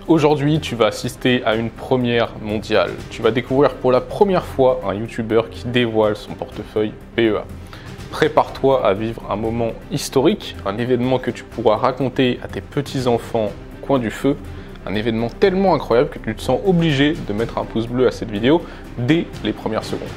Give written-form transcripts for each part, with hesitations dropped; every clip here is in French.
Aujourd'hui, tu vas assister à une première mondiale. Tu vas découvrir pour la première fois un YouTuber qui dévoile son portefeuille PEA. Prépare-toi à vivre un moment historique, un événement que tu pourras raconter à tes petits-enfants au coin du feu, un événement tellement incroyable que tu te sens obligé de mettre un pouce bleu à cette vidéo dès les premières secondes.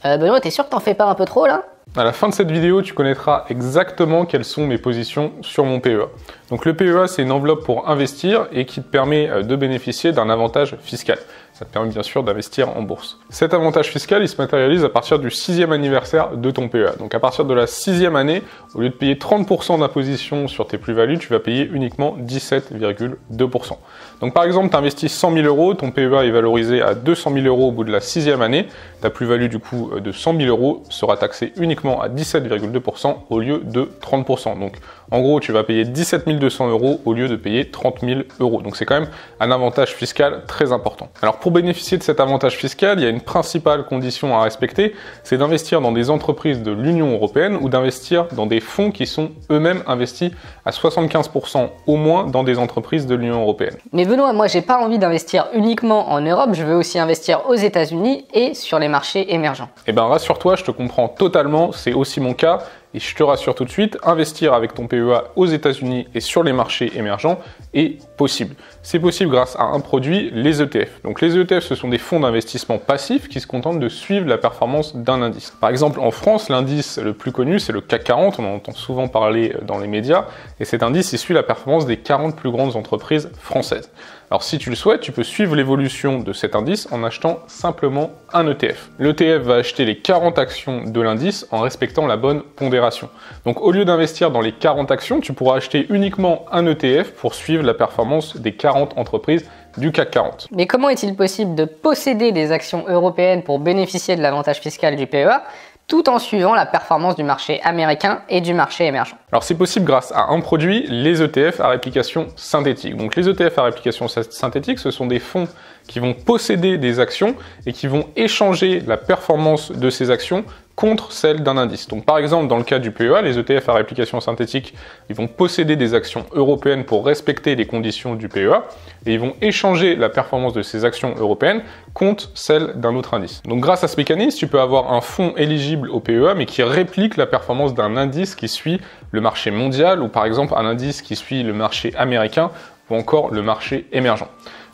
Benoît, t'es sûr que t'en fais pas un peu trop là? À la fin de cette vidéo, tu connaîtras exactement quelles sont mes positions sur mon PEA. Donc le PEA, c'est une enveloppe pour investir et qui te permet de bénéficier d'un avantage fiscal. Ça te permet bien sûr d'investir en bourse. Cet avantage fiscal, il se matérialise à partir du 6e anniversaire de ton PEA. Donc à partir de la 6e année, au lieu de payer 30% d'imposition sur tes plus-values, tu vas payer uniquement 17,2%. Donc par exemple, tu investis 100 000 euros, ton PEA est valorisé à 200 000 euros au bout de la 6e année. Ta plus-value du coup de 100 000 euros sera taxée uniquement à 17,2% au lieu de 30%. Donc en gros, tu vas payer 17 200 euros au lieu de payer 30 000 euros. Donc c'est quand même un avantage fiscal très important. Alors pour bénéficier de cet avantage fiscal, il y a une principale condition à respecter, c'est d'investir dans des entreprises de l'Union européenne ou d'investir dans des fonds qui sont eux-mêmes investis à 75% au moins dans des entreprises de l'Union européenne. Mais Benoît, moi j'ai pas envie d'investir uniquement en Europe, je veux aussi investir aux États-Unis et sur les marchés émergents. Eh ben rassure-toi, je te comprends totalement, c'est aussi mon cas. Et je te rassure tout de suite, investir avec ton PEA aux États-Unis et sur les marchés émergents est possible. C'est possible grâce à un produit, les ETF. Donc les ETF, ce sont des fonds d'investissement passifs qui se contentent de suivre la performance d'un indice. Par exemple, en France, l'indice le plus connu, c'est le CAC 40, on en entend souvent parler dans les médias, et cet indice, il suit la performance des 40 plus grandes entreprises françaises. Alors si tu le souhaites, tu peux suivre l'évolution de cet indice en achetant simplement un ETF. L'ETF va acheter les 40 actions de l'indice en respectant la bonne pondération. Donc au lieu d'investir dans les 40 actions, tu pourras acheter uniquement un ETF pour suivre la performance des 40 entreprises du CAC 40. Mais comment est-il possible de posséder des actions européennes pour bénéficier de l'avantage fiscal du PEA tout en suivant la performance du marché américain et du marché émergent? Alors c'est possible grâce à un produit, les ETF à réplication synthétique. Donc les ETF à réplication synthétique, ce sont des fonds qui vont posséder des actions et qui vont échanger la performance de ces actions contre celle d'un indice. Donc par exemple, dans le cas du PEA, les ETF à réplication synthétique, ils vont posséder des actions européennes pour respecter les conditions du PEA et ils vont échanger la performance de ces actions européennes contre celle d'un autre indice. Donc grâce à ce mécanisme, tu peux avoir un fonds éligible au PEA mais qui réplique la performance d'un indice qui suit le marché mondial ou par exemple un indice qui suit le marché américain ou encore le marché émergent.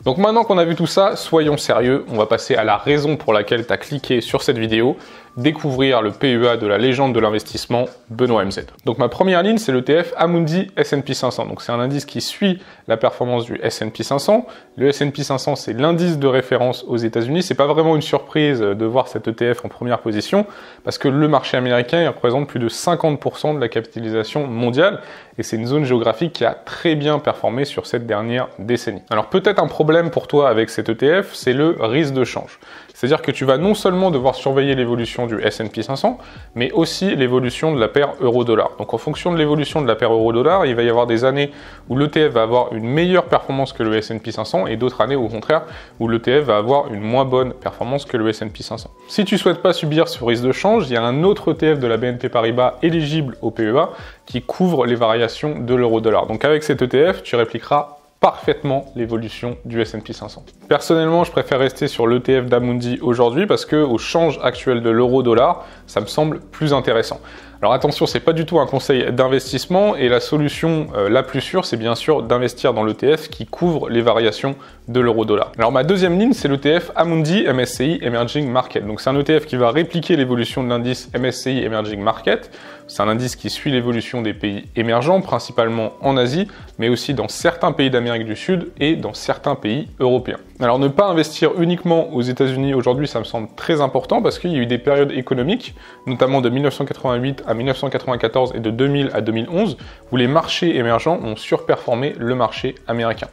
Donc maintenant qu'on a vu tout ça, soyons sérieux, on va passer à la raison pour laquelle tu as cliqué sur cette vidéo, découvrir le PEA de la légende de l'investissement, Benoît MZ. Donc ma première ligne, c'est l'ETF Amundi S&P 500. Donc c'est un indice qui suit la performance du S&P 500. Le S&P 500, c'est l'indice de référence aux États-Unis. C'est pas vraiment une surprise de voir cet ETF en première position parce que le marché américain il représente plus de 50% de la capitalisation mondiale et c'est une zone géographique qui a très bien performé sur cette dernière décennie. Alors peut-être un problème pour toi avec cet ETF, c'est le risque de change. C'est-à-dire que tu vas non seulement devoir surveiller l'évolution du S&P 500, mais aussi l'évolution de la paire euro-dollar. Donc en fonction de l'évolution de la paire euro-dollar, il va y avoir des années où l'ETF va avoir une meilleure performance que le S&P 500 et d'autres années au contraire où l'ETF va avoir une moins bonne performance que le S&P 500. Si tu ne souhaites pas subir ce risque de change, il y a un autre ETF de la BNP Paribas éligible au PEA qui couvre les variations de l'euro-dollar. Donc avec cet ETF, tu répliqueras parfaitement l'évolution du S&P 500. Personnellement, je préfère rester sur l'ETF d'Amundi aujourd'hui parce que au change actuel de l'euro-dollar, ça me semble plus intéressant. Alors attention, c'est pas du tout un conseil d'investissement et la solution la plus sûre, c'est bien sûr d'investir dans l'ETF qui couvre les variations de l'euro-dollar. Alors ma deuxième ligne, c'est l'ETF Amundi MSCI Emerging Market. Donc c'est un ETF qui va répliquer l'évolution de l'indice MSCI Emerging Market. C'est un indice qui suit l'évolution des pays émergents, principalement en Asie, mais aussi dans certains pays d'Amérique du Sud et dans certains pays européens. Alors ne pas investir uniquement aux États-Unis aujourd'hui, ça me semble très important parce qu'il y a eu des périodes économiques, notamment de 1988 à 1994 et de 2000 à 2011, où les marchés émergents ont surperformé le marché américain.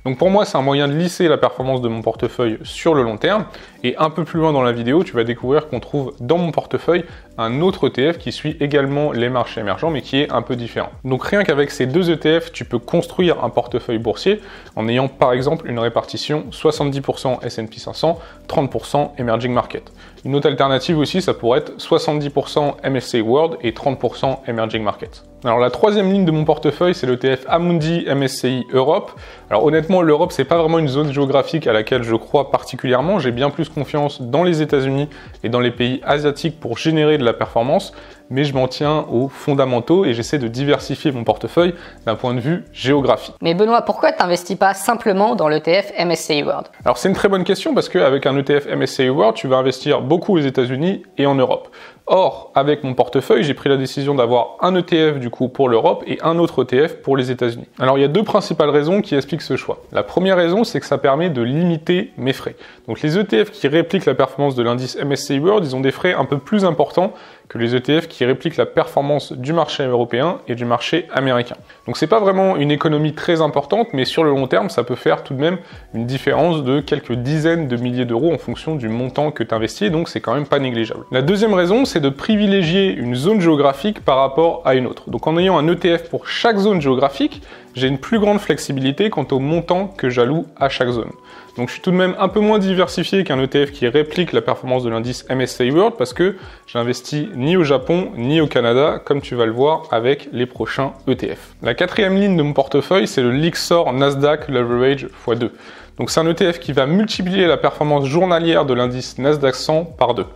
Donc pour moi, c'est un moyen de lisser la performance de mon portefeuille sur le long terme. Et un peu plus loin dans la vidéo, tu vas découvrir qu'on trouve dans mon portefeuille un autre ETF qui suit également les marchés émergents, mais qui est un peu différent. Donc rien qu'avec ces deux ETF, tu peux construire un portefeuille boursier en ayant par exemple une répartition 70% S&P 500, 30% Emerging Market. Une autre alternative aussi, ça pourrait être 70% MSCI World et 30% Emerging Market. Alors la troisième ligne de mon portefeuille, c'est l'ETF Amundi MSCI Europe. Alors honnêtement, l'Europe, c'est pas vraiment une zone géographique à laquelle je crois particulièrement. J'ai bien plus confiance dans les États-Unis et dans les pays asiatiques pour générer de la performance, mais je m'en tiens aux fondamentaux et j'essaie de diversifier mon portefeuille d'un point de vue géographique. Mais Benoît, pourquoi tu n'investis pas simplement dans l'ETF MSCI World? Alors c'est une très bonne question parce qu'avec un ETF MSCI World, tu vas investir beaucoup aux États-Unis et en Europe. Or, avec mon portefeuille, j'ai pris la décision d'avoir un ETF du coup pour l'Europe et un autre ETF pour les États-Unis. Alors il y a deux principales raisons qui expliquent ce choix. La première raison, c'est que ça permet de limiter mes frais. Donc les ETF qui répliquent la performance de l'indice MSCI World, ils ont des frais un peu plus importants que les ETF qui répliquent la performance du marché européen et du marché américain. Donc c'est pas vraiment une économie très importante, mais sur le long terme, ça peut faire tout de même une différence de quelques dizaines de milliers d'euros en fonction du montant que tu investis, donc c'est quand même pas négligeable. La deuxième raison, c'est de privilégier une zone géographique par rapport à une autre. Donc en ayant un ETF pour chaque zone géographique, j'ai une plus grande flexibilité quant au montant que j'alloue à chaque zone. Donc je suis tout de même un peu moins diversifié qu'un ETF qui réplique la performance de l'indice MSCI World parce que j'investis ni au Japon ni au Canada, comme tu vas le voir avec les prochains ETF. La quatrième ligne de mon portefeuille, c'est le Lyxor Nasdaq Leverage x2. Donc c'est un ETF qui va multiplier la performance journalière de l'indice Nasdaq 100 par 2.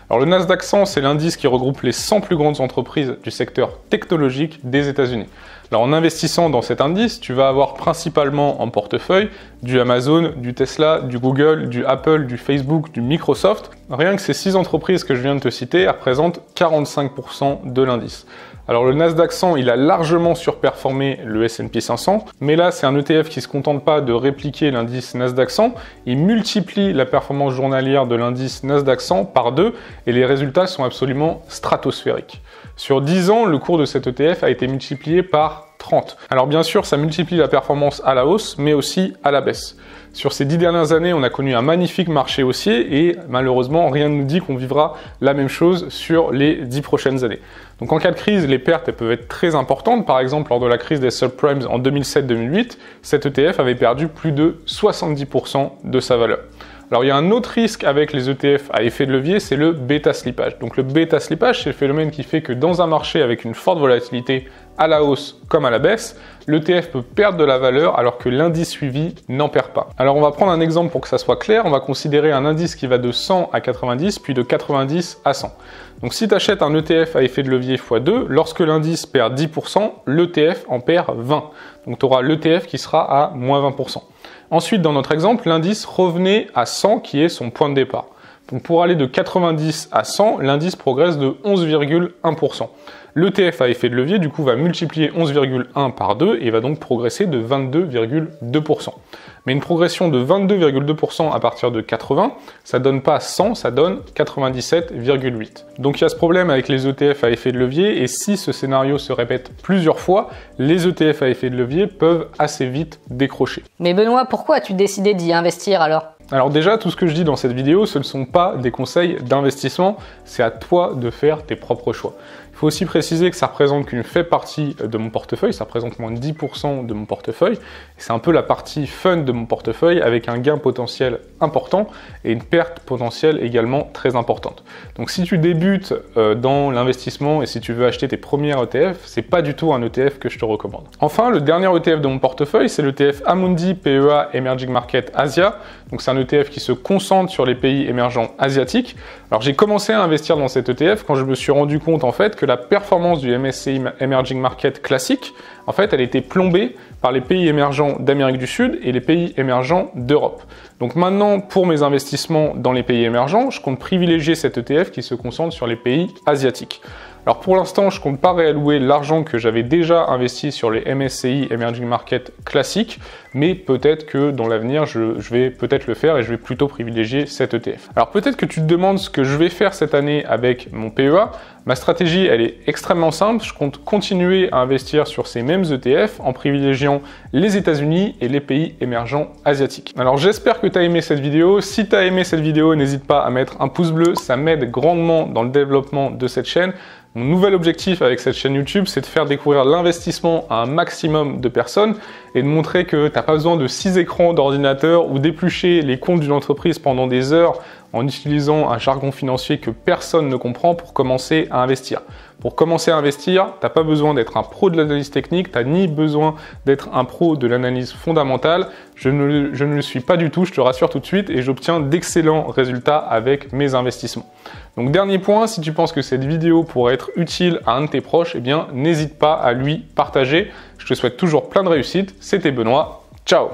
Alors le Nasdaq 100, c'est l'indice qui regroupe les 100 plus grandes entreprises du secteur technologique des États-Unis. Alors en investissant dans cet indice, tu vas avoir principalement en portefeuille du Amazon, du Tesla, du Google, du Apple, du Facebook, du Microsoft. Rien que ces 6 entreprises que je viens de te citer représentent 45% de l'indice. Alors le Nasdaq 100, il a largement surperformé le S&P 500, mais là c'est un ETF qui se contente pas de répliquer l'indice Nasdaq 100, il multiplie la performance journalière de l'indice Nasdaq 100 par 2 et les résultats sont absolument stratosphériques. Sur 10 ans, le cours de cet ETF a été multiplié par 30. Alors bien sûr, ça multiplie la performance à la hausse, mais aussi à la baisse. Sur ces 10 dernières années, on a connu un magnifique marché haussier et malheureusement, rien ne nous dit qu'on vivra la même chose sur les 10 prochaines années. Donc en cas de crise, les pertes elles peuvent être très importantes. Par exemple, lors de la crise des subprimes en 2007-2008, cet ETF avait perdu plus de 70% de sa valeur. Alors il y a un autre risque avec les ETF à effet de levier, c'est le bêta slippage. Donc le bêta slippage, c'est le phénomène qui fait que dans un marché avec une forte volatilité à la hausse comme à la baisse, l'ETF peut perdre de la valeur alors que l'indice suivi n'en perd pas. Alors on va prendre un exemple pour que ça soit clair, on va considérer un indice qui va de 100 à 90 puis de 90 à 100. Donc si tu achètes un ETF à effet de levier x2, lorsque l'indice perd 10%, l'ETF en perd 20. Donc tu auras l'ETF qui sera à moins 20%. Ensuite, dans notre exemple, l'indice revenait à 100 qui est son point de départ. Donc pour aller de 90 à 100, l'indice progresse de 11,1%. L'ETF à effet de levier, du coup, va multiplier 11,1 par 2 et va donc progresser de 22,2%. Mais une progression de 22,2% à partir de 80, ça donne pas 100, ça donne 97,8. Donc il y a ce problème avec les ETF à effet de levier et si ce scénario se répète plusieurs fois, les ETF à effet de levier peuvent assez vite décrocher. Mais Benoît, pourquoi as-tu décidé d'y investir alors ? Alors déjà, tout ce que je dis dans cette vidéo, ce ne sont pas des conseils d'investissement, c'est à toi de faire tes propres choix. Il faut aussi préciser que ça représente qu'une faible partie de mon portefeuille, ça représente moins de 10% de mon portefeuille, et c'est un peu la partie fun de mon portefeuille avec un gain potentiel important et une perte potentielle également très importante. Donc si tu débutes dans l'investissement et si tu veux acheter tes premiers ETF, c'est pas du tout un ETF que je te recommande. Enfin, le dernier ETF de mon portefeuille, c'est l'ETF Amundi PEA Emerging Market Asia. Donc c'est un ETF qui se concentre sur les pays émergents asiatiques. Alors j'ai commencé à investir dans cet ETF quand je me suis rendu compte en fait que la performance du MSCI Emerging Market classique, en fait, elle était plombée par les pays émergents d'Amérique du Sud et les pays émergents d'Europe. Donc maintenant, pour mes investissements dans les pays émergents, je compte privilégier cet ETF qui se concentre sur les pays asiatiques. Alors pour l'instant, je compte pas réallouer l'argent que j'avais déjà investi sur les MSCI Emerging Market classiques, mais peut-être que dans l'avenir, je vais peut-être le faire et je vais plutôt privilégier cet ETF. Alors peut-être que tu te demandes ce que je vais faire cette année avec mon PEA. Ma stratégie, elle est extrêmement simple. Je compte continuer à investir sur ces mêmes ETF en privilégiant les États-Unis et les pays émergents asiatiques. Alors j'espère que tu as aimé cette vidéo. Si tu as aimé cette vidéo, n'hésite pas à mettre un pouce bleu, ça m'aide grandement dans le développement de cette chaîne. Mon nouvel objectif avec cette chaîne YouTube, c'est de faire découvrir l'investissement à un maximum de personnes et de montrer que tu n'as pas besoin de 6 écrans d'ordinateur ou d'éplucher les comptes d'une entreprise pendant des heures en utilisant un jargon financier que personne ne comprend pour commencer à investir. Pour commencer à investir, tu n'as pas besoin d'être un pro de l'analyse technique, tu n'as ni besoin d'être un pro de l'analyse fondamentale. Je ne le suis pas du tout, je te rassure tout de suite, et j'obtiens d'excellents résultats avec mes investissements. Donc dernier point, si tu penses que cette vidéo pourrait être utile à un de tes proches, eh bien n'hésite pas à lui partager. Je te souhaite toujours plein de réussite. C'était Benoît. Ciao!